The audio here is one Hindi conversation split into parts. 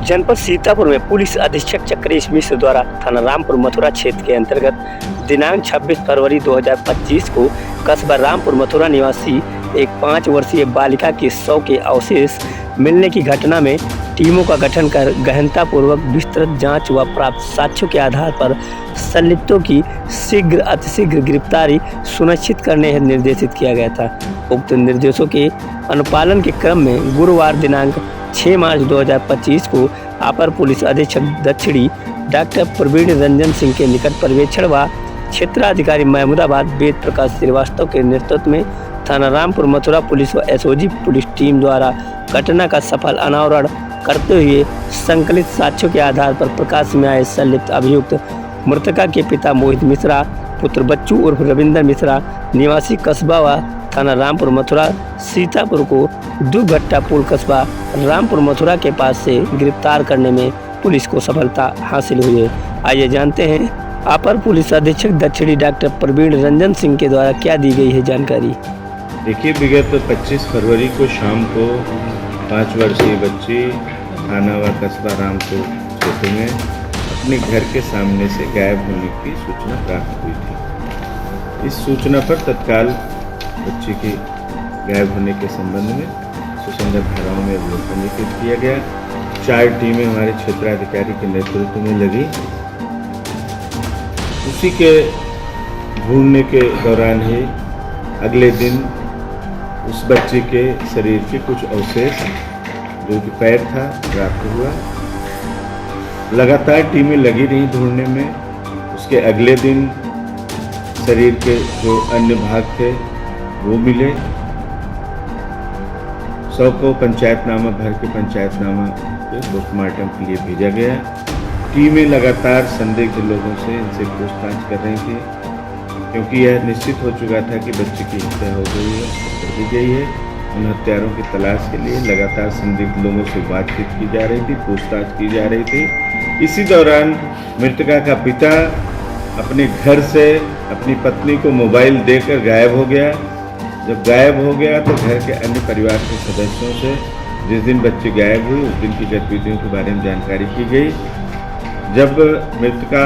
जनपद सीतापुर में पुलिस अधीक्षक चक्रेश मिश्र द्वारा थाना रामपुर मथुरा क्षेत्र के अंतर्गत दिनांक 26 फरवरी 2025 को कस्बा रामपुर मथुरा निवासी एक 5 वर्षीय बालिका के शव के अवशेष मिलने की घटना में टीमों का गठन कर गहनतापूर्वक विस्तृत जांच व प्राप्त साक्ष्यों के आधार पर संलिप्तों की शीघ्र अतिशीघ्र गिरफ्तारी सुनिश्चित करने हेतु निर्देशित किया गया था। उक्त निर्देशों के अनुपालन के क्रम में गुरुवार दिनांक 6 मार्च 2025 को अपर पुलिस अधीक्षक दक्षिणी डॉक्टर प्रवीण रंजन सिंह के निकट पर्यवेक्षण व क्षेत्राधिकारी महमूदाबाद वेद प्रकाश श्रीवास्तव के नेतृत्व में थाना रामपुर मथुरा पुलिस व एसओजी पुलिस टीम द्वारा घटना का सफल अनावरण करते हुए संकलित साक्ष्यों के आधार पर प्रकाश में आए संलिप्त अभियुक्त मृतका के पिता मोहित मिश्रा पुत्र बच्चू उर्फ रविंद्र मिश्रा निवासी कस्बा व थाना रामपुर मथुरा सीतापुर को दुर्घटना पुल कस्बा रामपुर मथुरा के पास से गिरफ्तार करने में पुलिस को सफलता हासिल हुई है। आइए जानते हैं अपर पुलिस अधीक्षक दक्षिणी डॉक्टर प्रवीण रंजन सिंह के द्वारा क्या दी गई है जानकारी। देखिए, विगत 25 फरवरी को शाम को 5 वर्षीय बच्ची थाना व कस्बा रामपुर क्षेत्र में अपने घर के सामने से गायब होने की सूचना प्राप्त हुई थी। इस सूचना पर तत्काल बच्ची के गायब होने के संबंध में सुसंगत धाराओं में अवलोकन किया गया। 4 टीमें हमारे क्षेत्राधिकारी के नेतृत्व में लगी। उसी के ढूंढने के दौरान ही अगले दिन उस बच्ची के शरीर के कुछ अवशेष जो कि पैर था प्राप्त हुआ। लगातार टीमें लगी रहीं ढूंढने में। उसके अगले दिन शरीर के जो अन्य भाग थे वो मिले। शव को पंचायतनामा भर के पंचायतनामा के पोस्टमार्टम के लिए भेजा गया। टीमें लगातार संदिग्ध लोगों से इनसे पूछताछ कर रही थी, क्योंकि यह निश्चित हो चुका था कि बच्चे की हत्या हो गई है, कर दी गई है। उन हत्यारों की तलाश के लिए लगातार संदिग्ध लोगों से बातचीत की जा रही थी, पूछताछ की जा रही थी। इसी दौरान मृतका का पिता अपने घर से अपनी पत्नी को मोबाइल देकर गायब हो गया। जब गायब हो गया तो घर के अन्य परिवार के सदस्यों से जिस दिन बच्ची गायब हुई उस दिन की गतिविधियों के बारे में जानकारी की गई। जब मृतका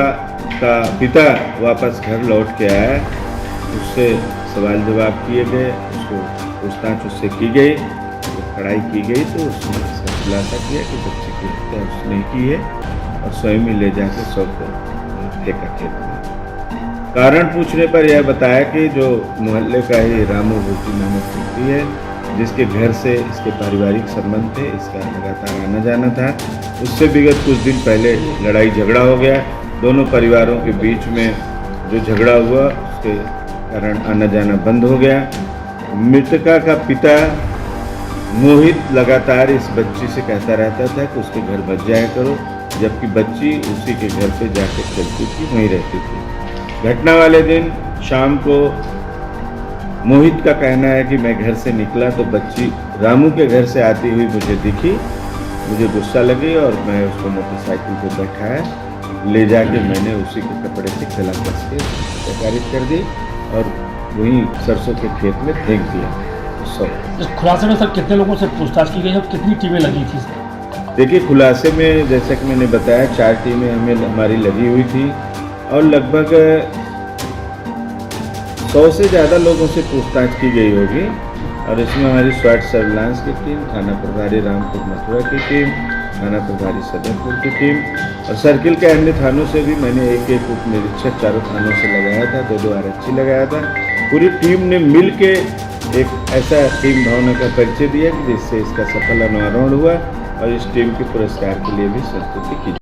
का पिता वापस घर लौट के आया, उससे सवाल जवाब किए गए, उसको पूछताछ उससे की गई, तो पढ़ाई की गई तो उसने इसका खुलासा किया कि बच्चे की हत्या उसने की है और स्वयं ही ले जाकर शव को फेंका खेत में। कारण पूछने पर यह बताया कि जो मोहल्ले का ही रामू भूटी नामक व्यक्ति है, जिसके घर से इसके पारिवारिक संबंध थे, इसका लगातार आना जाना था, उससे विगत कुछ दिन पहले लड़ाई झगड़ा हो गया। दोनों परिवारों के बीच में जो झगड़ा हुआ उसके कारण आना जाना बंद हो गया। मृतका का पिता मोहित लगातार इस बच्ची से कहता रहता था कि उसके घर बच जाया करो, जबकि बच्ची उसी के घर पे जाकर चलती थी, वहीं रहती थी। घटना वाले दिन शाम को मोहित का कहना है कि मैं घर से निकला तो बच्ची रामू के घर से आती हुई मुझे दिखी। मुझे गुस्सा लगी और मैं उसको मोटरसाइकिल पे बैठाया, ले जाके मैंने उसी के कपड़े से गला कस के प्रकारित कर दी और वहीं सरसों के खेत में फेंक दिया। इस खुलासे में सर कितने लोगों से पूछताछ की गई और कितनी टीमें लगी थी? देखिए, खुलासे में जैसा कि मैंने बताया 4 टीमें हमारी लगी हुई थी और लगभग 100 से ज़्यादा लोगों से पूछताछ की गई होगी। और इसमें हमारी स्वाट सर्विलांस की टीम, थाना प्रभारी रामपुर मथुरा की टीम, थाना प्रभारी सदरपुर की टीम और सर्किल के अन्य थानों से भी मैंने एक उप निरीक्षक 4 थानों से लगाया था, 2 आरक्षी लगाया था। पूरी टीम ने मिल के एक ऐसा टीम भावना का परिचय दिया कि जिससे इसका सफल अनावरण हुआ और इस टीम के पुरस्कार के लिए भी संस्तुति की।